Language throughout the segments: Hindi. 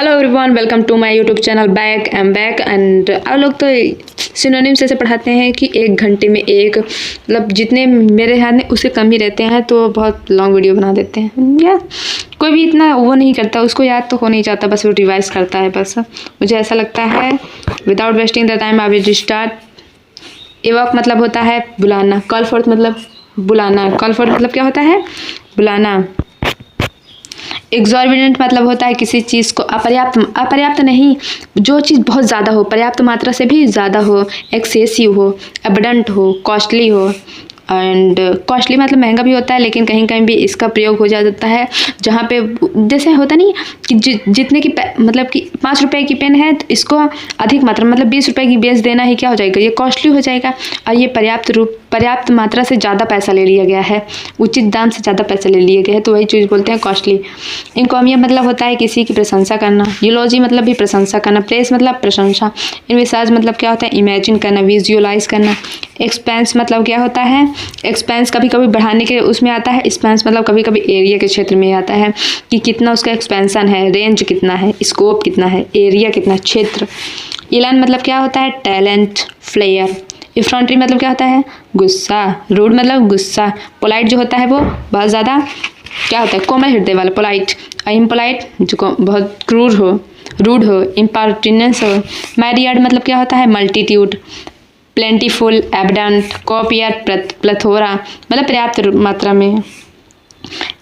Hello everyone, welcome to my YouTube channel. Back am back and आप लोग तो सिनोनिम से पढ़ाते हैं कि 1 घंटे में एक, मतलब जितने मेरे ध्यान में उससे कम ही रहते हैं तो बहुत लॉन्ग वीडियो बना देते हैं। या कोई भी इतना वो नहीं करता, उसको याद तो हो नहीं जाता, बस वो रिवाइज करता है। बस मुझे ऐसा लगता है। Without wasting the time I will start. Evoke मतलब होता है बुलाना, कॉल फॉर मतलब बुलाना, कॉल फॉर मतलब क्या होता है बुलाना। एग्जॉर्बिडेंट मतलब होता है किसी चीज़ को अपर्याप्त, अपर्याप्त नहीं, जो चीज़ बहुत ज़्यादा हो, पर्याप्त मात्रा से भी ज़्यादा हो, एक्सेसिव हो, एबडेंट हो, कॉस्टली हो। एंड कॉस्टली मतलब महंगा भी होता है, लेकिन कहीं कहीं भी इसका प्रयोग हो जाता है जहाँ पे जैसे होता नहीं कि जितने की मतलब कि 5 रुपए की पेन है तो इसको अधिक मात्रा मतलब 20 रुपए की बेच देना ही क्या हो जाएगा, ये कॉस्टली हो जाएगा। और ये पर्याप्त मात्रा से ज़्यादा पैसा ले लिया गया है, उचित दाम से ज़्यादा पैसा ले लिए गए हैं, तो वही चीज़ बोलते हैं कॉस्टली। इनकॉमिया मतलब होता है किसी की प्रशंसा करना। यूलॉजी मतलब भी प्रशंसा करना। प्रेस मतलब प्रशंसा। इनविसाज मतलब क्या होता है इमेजिन करना, विजुअलाइज करना। एक्सपेंस मतलब क्या होता है, एक्सपेंस कभी कभी बढ़ाने के उसमें आता है। एक्सपेंस मतलब कभी कभी एरिया के क्षेत्र में आता है कि कितना उसका एक्सपेंसन है, रेंज कितना है, स्कोप कितना है, एरिया कितना, क्षेत्र। इलान मतलब क्या होता है टैलेंट, फ्लेयर। इफ्रॉन्ट्री मतलब क्या होता है गुस्सा। रूड मतलब गुस्सा। पोलाइट जो होता है वो बहुत ज़्यादा क्या होता है कोमल हृदय वाला पोलाइट। इम्पोलाइट जो बहुत क्रूर हो, रूड हो, इम्पर्टिनेंस हो। मैरियड मतलब क्या होता है मल्टीट्यूड। प्लेंटीफुल, एबडेंट, कॉपियर, प्लेथोरा मतलब पर्याप्त मात्रा में।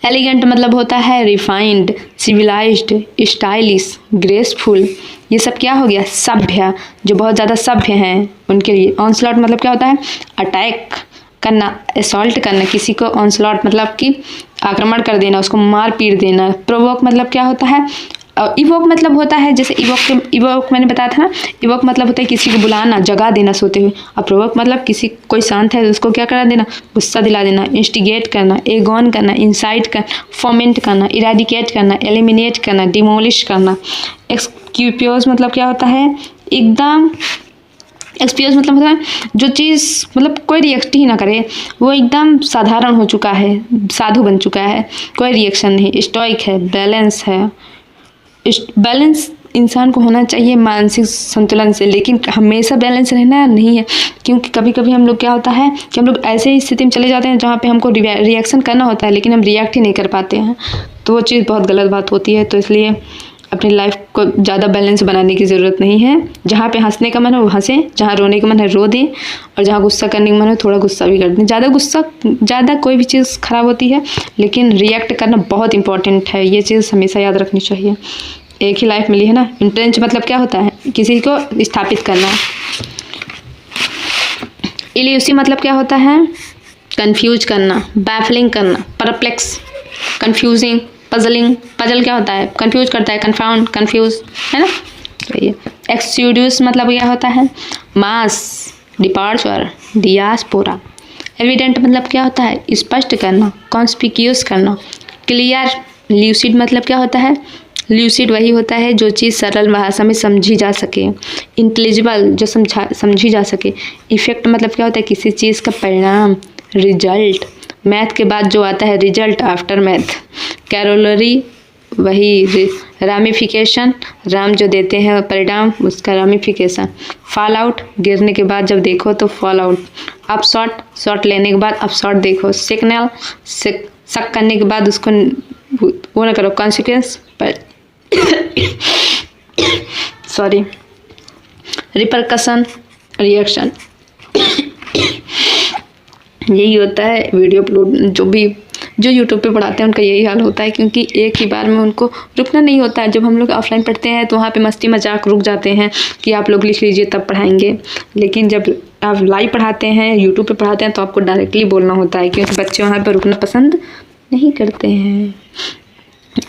एलिगेंट मतलब होता है रिफाइंड, सिविलाइज्ड, स्टाइलिश, ग्रेसफुल। ये सब क्या हो गया सभ्य, जो बहुत ज़्यादा सभ्य हैं उनके लिए। ऑनस्लॉट मतलब क्या होता है अटैक करना, असॉल्ट करना, किसी को ऑनस्लॉट मतलब कि आक्रमण कर देना, उसको मार पीट देना। प्रोवोक मतलब क्या होता है इवोक मतलब होता है जैसे इवोक मैंने बताया था ना, इवोक मतलब होता है किसी को बुलाना, जगा देना सोते हुए। और प्रोवोक मतलब किसी कोई शांत है उसको क्या करा देना, गुस्सा दिला देना। इंस्टिगेट करना, एगोन करना, इंसाइट करना, फोमेंट करना, इराडिकेट करना, एलिमिनेट करना, डिमोलिश करना। एक्सक्यूपियोज मतलब क्या होता है एकदम, एक्सपीरियंस मतलब होता है जो चीज़ मतलब कोई रिएक्ट ही ना करे, वो एकदम साधारण हो चुका है, साधु बन चुका है, कोई रिएक्शन नहीं। स्टोइक है, बैलेंस है। बैलेंस इंसान को होना चाहिए मानसिक संतुलन से, लेकिन हमेशा बैलेंस रहना नहीं है, क्योंकि कभी कभी हम लोग क्या होता है कि हम लोग ऐसे ही स्थिति में चले जाते हैं जहाँ पे हमको रिएक्शन करना होता है लेकिन हम रिएक्ट ही नहीं कर पाते हैं, तो वो चीज़ बहुत गलत बात होती है। तो इसलिए अपनी लाइफ को ज़्यादा बैलेंस बनाने की ज़रूरत नहीं है। जहाँ पे हंसने का मन है वो हंसें, जहाँ रोने का मन है रो दें, और जहाँ गुस्सा करने का मन है थोड़ा गुस्सा भी कर दें। ज़्यादा कोई भी चीज़ ख़राब होती है, लेकिन रिएक्ट करना बहुत इंपॉर्टेंट है, ये चीज़ हमेशा याद रखनी चाहिए। एक ही लाइफ मिली है ना। इंट्रेंच मतलब क्या होता है किसी को स्थापित करना। इल्यूसिव मतलब क्या होता है कंफ्यूज करना, बैफलिंग करना, परप्लेक्स, कंफ्यूजिंग, पजलिंग। पजल क्या होता है कंफ्यूज करता है, कन्फाउंड, कंफ्यूज, है ना। तो ये एक्सयूड्यूस मतलब क्या होता है मास, डिपार्चर, डियास्पोरा। एविडेंट मतलब क्या होता है स्पष्ट करना, कॉन्स्पिक्यूस करना। क्लियर, ल्यूसिड मतलब क्या होता है ल्यूसिड वही होता है जो चीज़ सरल भाषा में समझी जा सके। इंटेलिजिबल जो समझी जा सके। इफेक्ट मतलब क्या होता है किसी चीज़ का परिणाम, रिजल्ट। मैथ के बाद जो आता है रिजल्ट आफ्टर मैथ। कैरोलरी वही रामिफिकेशन, राम जो देते हैं परिणाम उसका रामिफिकेशन। फॉल आउट गिरने के बाद जब देखो तो फॉल आउट। अप शॉट लेने के बाद अप शॉट देखो। सिग्नल शक करने के बाद उसको वो ना करो, कॉन्सिक्वेंस पर सॉरी, रिपरकशन, रिएक्शन। यही होता है वीडियो अपलोड जो यूट्यूब पे पढ़ाते हैं उनका यही हाल होता है, क्योंकि एक ही बार में उनको रुकना नहीं होता है। जब हम लोग ऑफलाइन पढ़ते हैं तो वहाँ पे मस्ती मजाक रुक जाते हैं कि आप लोग लिख लीजिए तब पढ़ाएंगे, लेकिन जब आप लाइव पढ़ाते हैं यूट्यूब पे पढ़ाते हैं तो आपको डायरेक्टली बोलना होता है, क्योंकि बच्चे वहाँ पर रुकना पसंद नहीं करते हैं।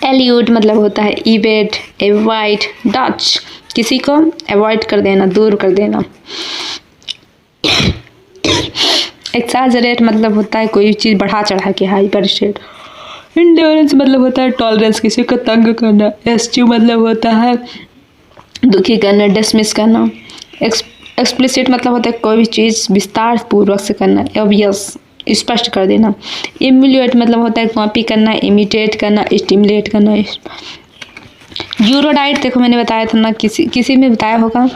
एल्यूड मतलब होता है इवेट, एवॉइड, डॉच, किसी को अवॉइड कर देना, दूर कर देना। एक्सैजरेट मतलब होता है कोई चीज़ बढ़ा चढ़ा के, हाइपर स्टेट। इंडोरेंस मतलब होता है टॉलरेंस, किसी को तंग करना। एस्ट्यू मतलब होता है दुखी करना, डिसमिस करना। एक्सप्लिसिट मतलब होता है कोई भी चीज़ विस्तार पूर्वक से करना, ऑब्वियस, स्पष्ट कर देना। इम्यूलेट मतलब होता है कॉपी करना, इमिटेट करना, स्टिमुलेट करना। यूरोडाइट देखो मैंने बताया था ना, किसी में बताया होगा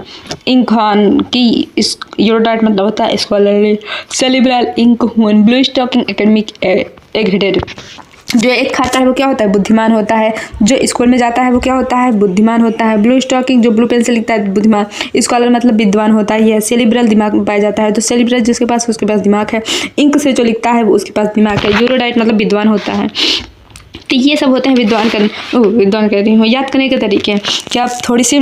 इंक हॉर्न की। इस यूरोडाइट मतलब होता है scholarly cerebral inkhorn bluestocking academic एग्रेडेड। जो एक खाता है वो क्या होता है, बुद्धिमान होता है। जो स्कूल में जाता है वो क्या होता है, बुद्धिमान होता है। ब्लू स्टॉकिंग जो ब्लू पेन से लिखता है बुद्धिमान। स्कॉलर मतलब विद्वान होता है। सेलिब्रल दिमाग में पाया जाता है, तो सेलिब्रल जिसके पास उसके पास दिमाग है। इंक से जो लिखता है वो उसके पास दिमाग है। यूरोडाइट मतलब विद्वान होता है। तो ये सब होते हैं विद्वान कह रही हूँ याद करने के तरीके कि आप थोड़ी सी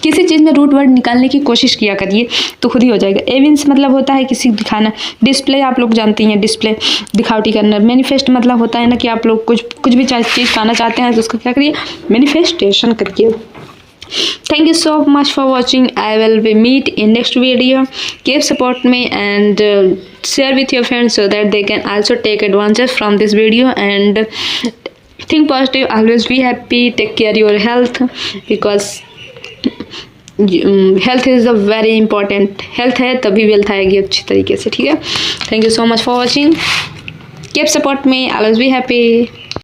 किसी चीज़ में रूट वर्ड निकालने की कोशिश किया करिए तो खुद ही हो जाएगा। एविंस मतलब होता है किसी दिखाना। डिस्प्ले आप लोग जानती हैं, डिस्प्ले दिखावटी करना। मैनिफेस्ट मतलब होता है ना कि आप लोग कुछ भी चीज़ पाना चाहते हैं तो उसका क्या करिए, मैनिफेस्टेशन करिए। Thank you so much for watching. I will be meet in next video. Keep support me and share with your friends so that they can also take advantage from this video and think positive. Always be happy. Take care your health because health is a very important. Health है तभी वेल्थ आएगी अच्छी तरीके से, ठीक है। Thank you so much for watching. Keep support me, always be happy.